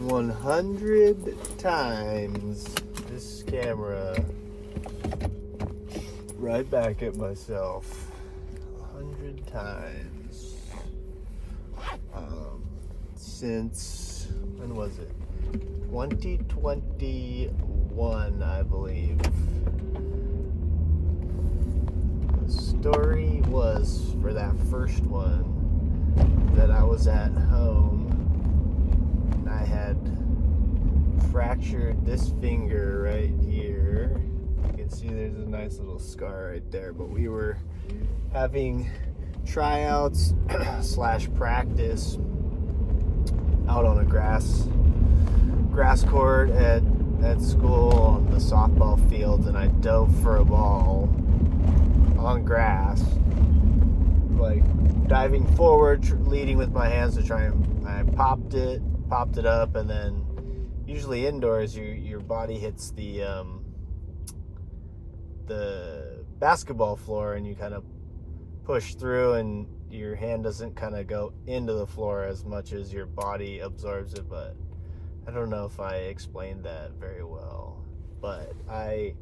100 times this camera right back at myself. 100 times. Since, when was it? 2021, I believe. The story was, for that first one, that I was at home and I had fractured this finger right here. You can see there's a nice little scar right there, but we were having tryouts / practice out on a grass court at school on the softball fields, and I dove for a ball on grass, like diving forward, leading with my hands to try, and I popped it up, and then usually indoors your body hits the basketball floor and you kind of push through, and your hand doesn't kind of go into the floor as much as your body absorbs it. But I don't know if I explained that very well, but I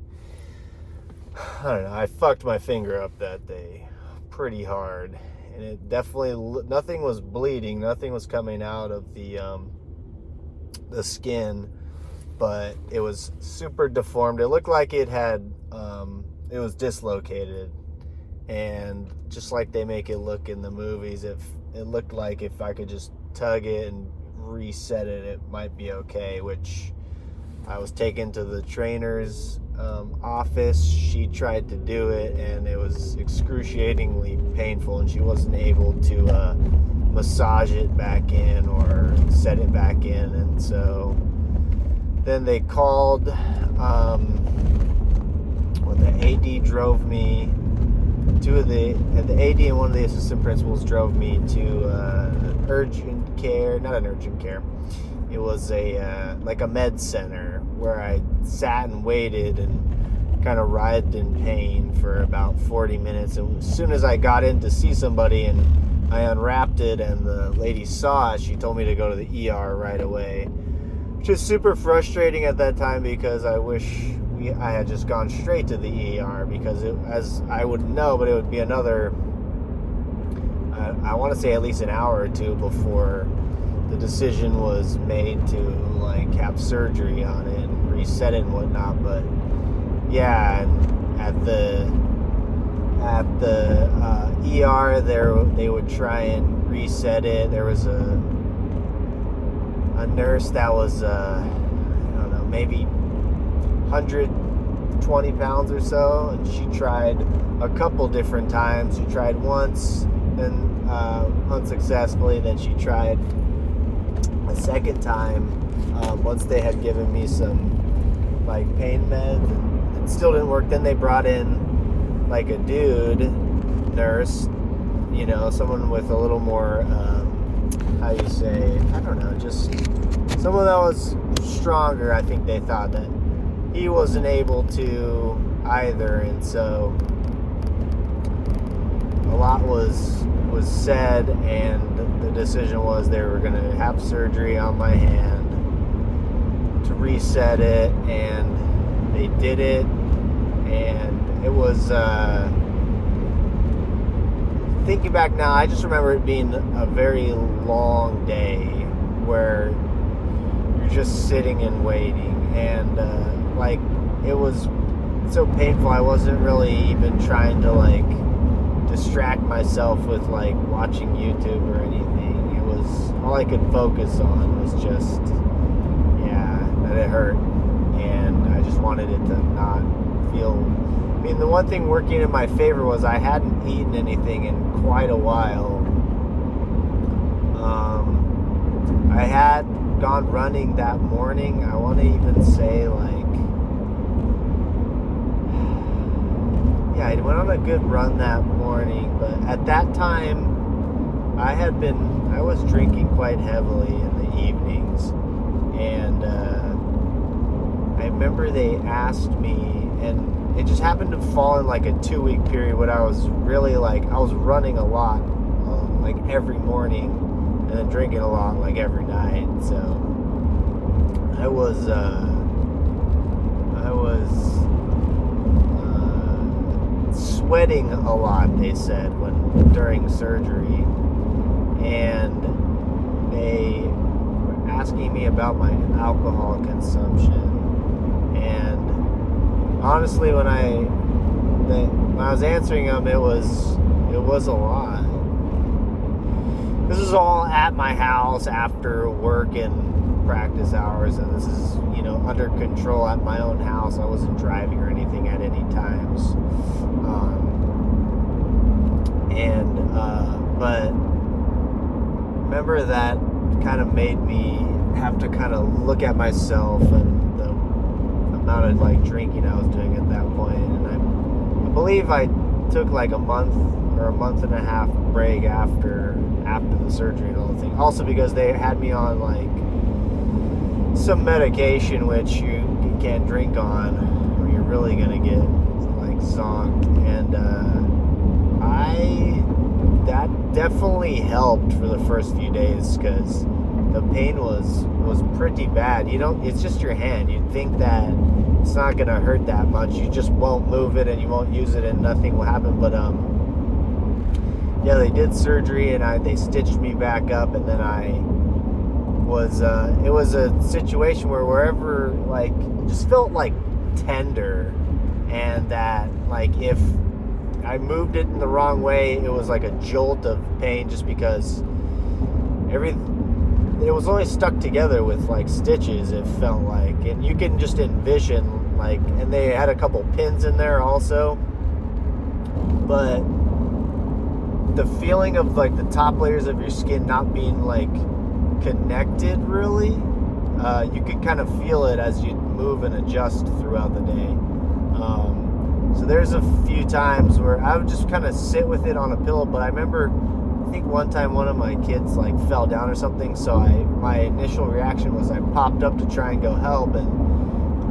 don't know, I fucked my finger up that day pretty hard, and it definitely, nothing was bleeding, nothing was coming out of the skin, but it was super deformed. It looked like it had it was dislocated, and just like they make it look in the movies, it looked like if I could just tug it and reset it, it might be okay, which I was taken to the trainer's office. She tried to do it, and it was excruciatingly painful, and she wasn't able to massage it back in or set it back in. And so then they called, the AD drove me, the AD and one of the assistant principals drove me to urgent care. Not an urgent care, it was like a med center where I sat and waited and kind of writhed in pain for about 40 minutes. And as soon as I got in to see somebody and I unwrapped it and the lady saw it, she told me to go to the ER right away, which is super frustrating at that time, because I wish I had just gone straight to the ER, because as I would know, but it would be another, I want to say at least an hour or two before the decision was made to like have surgery on it and reset it and whatnot. But yeah, and at the ER there, they would try and reset it. There was a nurse that was I don't know, maybe 120 pounds or so, and she tried a couple different times. She tried once, then unsuccessfully, then she tried a second time once they had given me some like pain meds, and it still didn't work. Then they brought in like a dude nurse, someone with a little more how you say, I don't know, just someone that was stronger. I think they thought that he wasn't able to either, and so a lot was said, and the decision was they were going to have surgery on my hand to reset it, and they did it, and it was thinking back now, I just remember it being a very long day where you're just sitting and waiting, and like it was so painful. I wasn't really even trying to like distract myself with like watching YouTube or anything. It was all I could focus on was just that it hurt, and I just wanted it to not feel. I mean, the one thing working in my favor was I hadn't eaten anything in quite a while. I had gone running that morning. I want to even say I went on a good run that morning, but at that time I was drinking quite heavily in the evenings, and I remember they asked me, and it just happened to fall in like a 2-week period when I was really I was running a lot, like every morning, and then drinking a lot like every night. So I was sweating a lot, they said, during surgery, and they were asking me about my alcohol consumption. And honestly, when I was answering them, it was a lot. This is all at my house after work and practice hours, and this is, under control at my own house. I wasn't driving or anything at any times. But remember, that kind of made me have to kind of look at myself and the amount of drinking I was doing at that point. And I believe I took like a month or a month and a half break after the surgery and all the things. Also because they had me on some medication which you can't drink on, or you're really gonna get zonked. And that definitely helped for the first few days, because the pain was pretty bad. It's just your hand. You'd think that it's not gonna hurt that much. You just won't move it and you won't use it and nothing will happen. But yeah, they did surgery and they stitched me back up, and then it was a situation where wherever, it just felt tender, and that if I moved it in the wrong way, it was like a jolt of pain, just because it was always stuck together with stitches, it felt like. And you can just envision and they had a couple pins in there also, but the feeling of the top layers of your skin not being connected really, you could kind of feel it as you move and adjust throughout the day. So there's a few times where I would just kind of sit with it on a pillow. But I remember, I think one time one of my kids fell down or something, so my initial reaction was I popped up to try and go help, and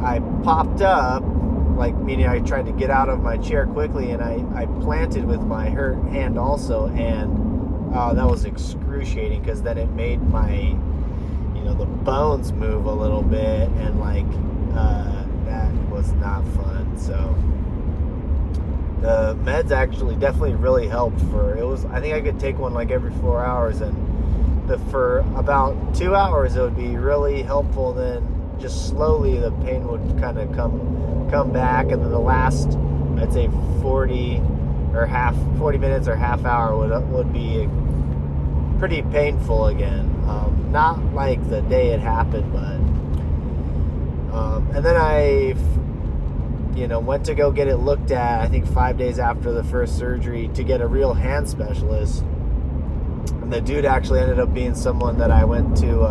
I popped up, meaning I tried to get out of my chair quickly, and I planted with my hurt hand also, and that was excruciating, because then it made my, the bones move a little bit, and that was not fun. So the meds actually definitely really helped. I think I could take one every 4 hours, and for about 2 hours it would be really helpful. Then just slowly the pain would kind of come back, and then the last, I'd say 40 minutes or half hour would be pretty painful again. Not like the day it happened, but and then I went to go get it looked at, I think 5 days after the first surgery, to get a real hand specialist. And the dude actually ended up being someone that I went to,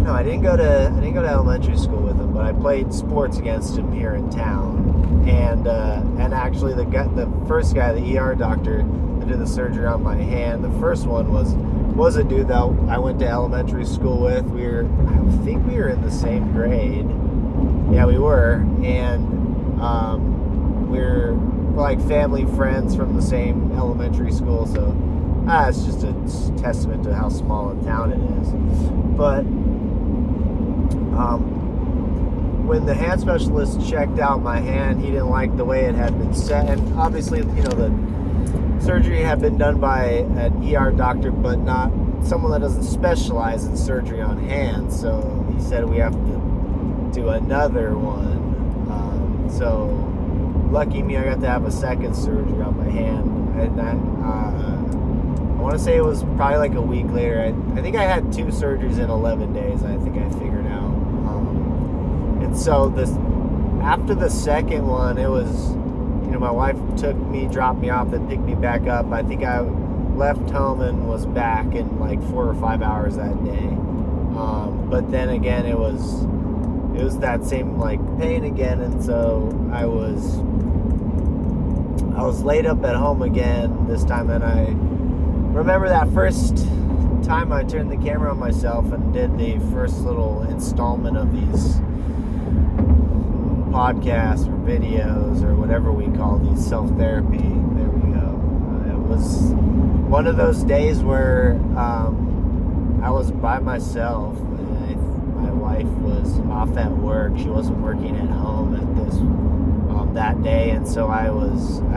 I didn't go to elementary school with him, but I played sports against him here in town. And actually the first guy, the ER doctor that did the surgery on my hand, the first one was a dude that I went to elementary school with. I think we were in the same grade. Yeah, we were. And we're family friends from the same elementary school. So it's just a testament to how small a town it is. But when the hand specialist checked out my hand, he didn't like the way it had been set. And obviously, the surgery had been done by an ER doctor, but not someone that doesn't specialize in surgery on hands. So he said we have to do another one. So lucky me, I got to have a second surgery on my hand. And I want to say it was probably a week later. I think I had 2 surgeries in 11 days, I think I figured out. And so after the second one, it was, my wife dropped me off, then picked me back up. I think I left home and was back in 4 or 5 hours that day. But then again, it was that same pain again, and so I was laid up at home again this time. And I remember that first time I turned the camera on myself and did the first little installment of these podcasts or videos or whatever we call these, self-therapy. There we go. It was one of those days where I was by myself, and my wife was off at work. She wasn't working at home at that day, and so I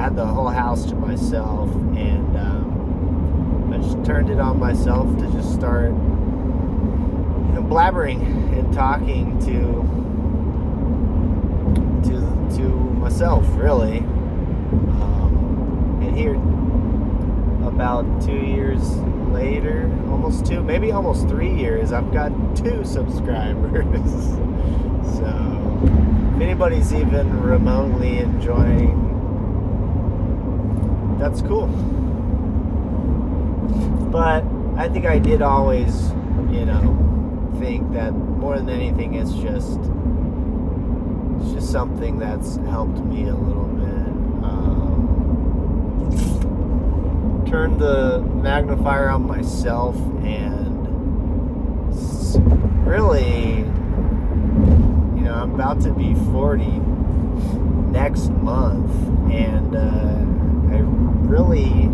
had the whole house to myself, and I just turned it on myself to just start blabbering and talking to myself, really. And here, about 2 years later, almost 3 years, I've got 2 subscribers. So if anybody's even remotely enjoying, that's cool. But I think I did always, think that more than anything, it's just something that's helped me a little bit. Turn the magnifier on myself, and really, I'm about to be 40 next month, and I really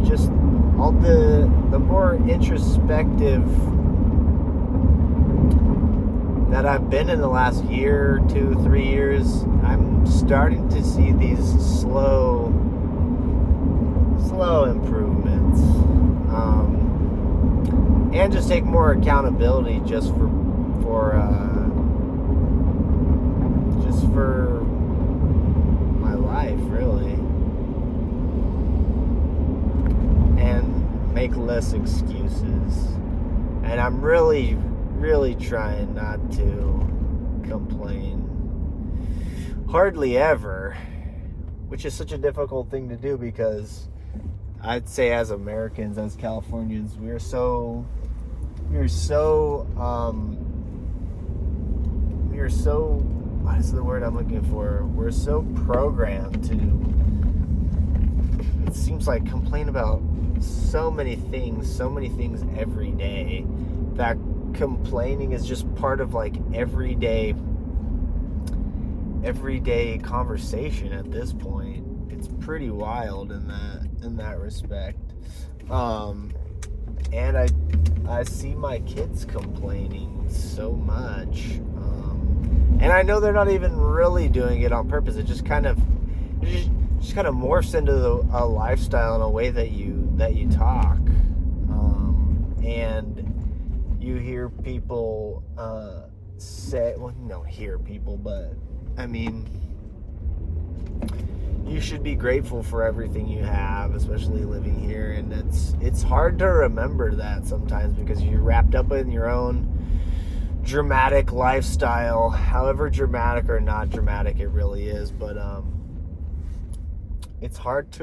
just all the more introspective that I've been in the last year, 2, 3 years, I'm starting to see these slow improvements, and just take more accountability just for my life, really, and make less excuses. And I'm really trying not to complain hardly ever, which is such a difficult thing to do, because I'd say as Americans, as Californians, we're so what is the word I'm looking for? We're so programmed to, it seems like, complain about so many things every day, that complaining is just part of everyday conversation at this point. It's pretty wild in that respect. And I see my kids complaining so much, and I know they're not even really doing it on purpose. It just kind of morphs into a lifestyle in a way that you talk, and you hear people say, well, you don't hear people, but I mean, you should be grateful for everything you have, especially living here. And it's hard to remember that sometimes, because you're wrapped up in your own dramatic lifestyle, however dramatic or not dramatic it really is. But it's hard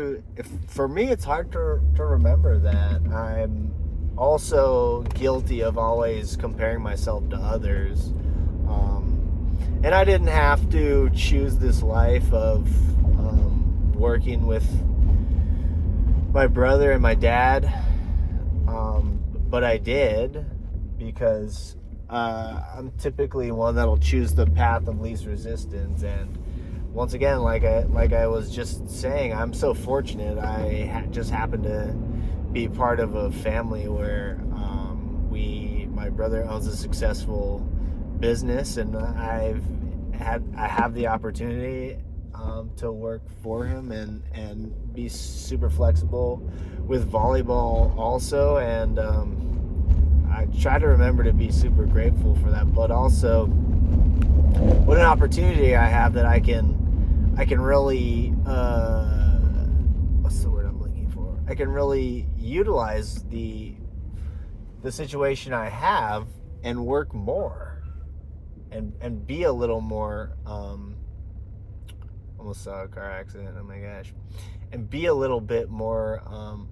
for me, it's hard to remember that. I'm also guilty of always comparing myself to others, and I didn't have to choose this life of working with my brother and my dad, but I did, because I'm typically one that'll choose the path of least resistance. And once again, like I was just saying, I'm so fortunate. I just happen to be part of a family where my brother owns a successful business, and I have the opportunity to work for him and be super flexible with volleyball also. And I try to remember to be super grateful for that, but also what an opportunity I have that I can really what's the word I'm looking for? I can really utilize the situation I have and work more and be a little more almost saw a car accident, oh my gosh, and be a little bit more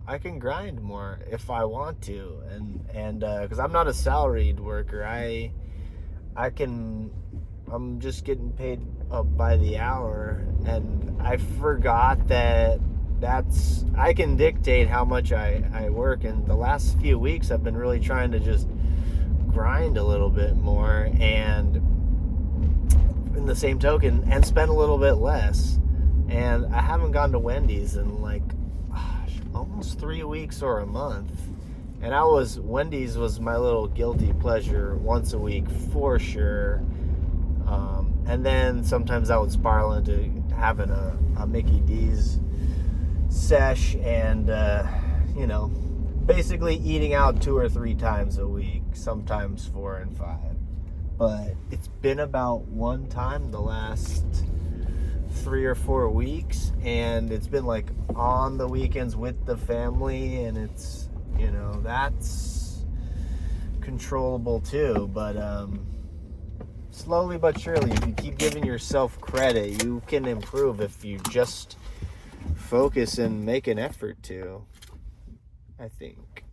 I can grind more if I want to, and because I'm not a salaried worker, I'm just getting paid by the hour, and I forgot that I can dictate how much I work. And the last few weeks I've been really trying to just grind a little bit more, and in the same token, and spend a little bit less. And I haven't gone to Wendy's in almost 3 weeks or a month, And Wendy's was my little guilty pleasure once a week for sure. And then sometimes I would spiral into having a Mickey D's sesh and, basically eating out 2 or 3 times a week, sometimes 4 and 5. But it's been about one time the last 3 or 4 weeks, and it's been like on the weekends with the family, and it's, that's controllable too. But slowly but surely, if you keep giving yourself credit, you can improve if you just focus and make an effort to, I think.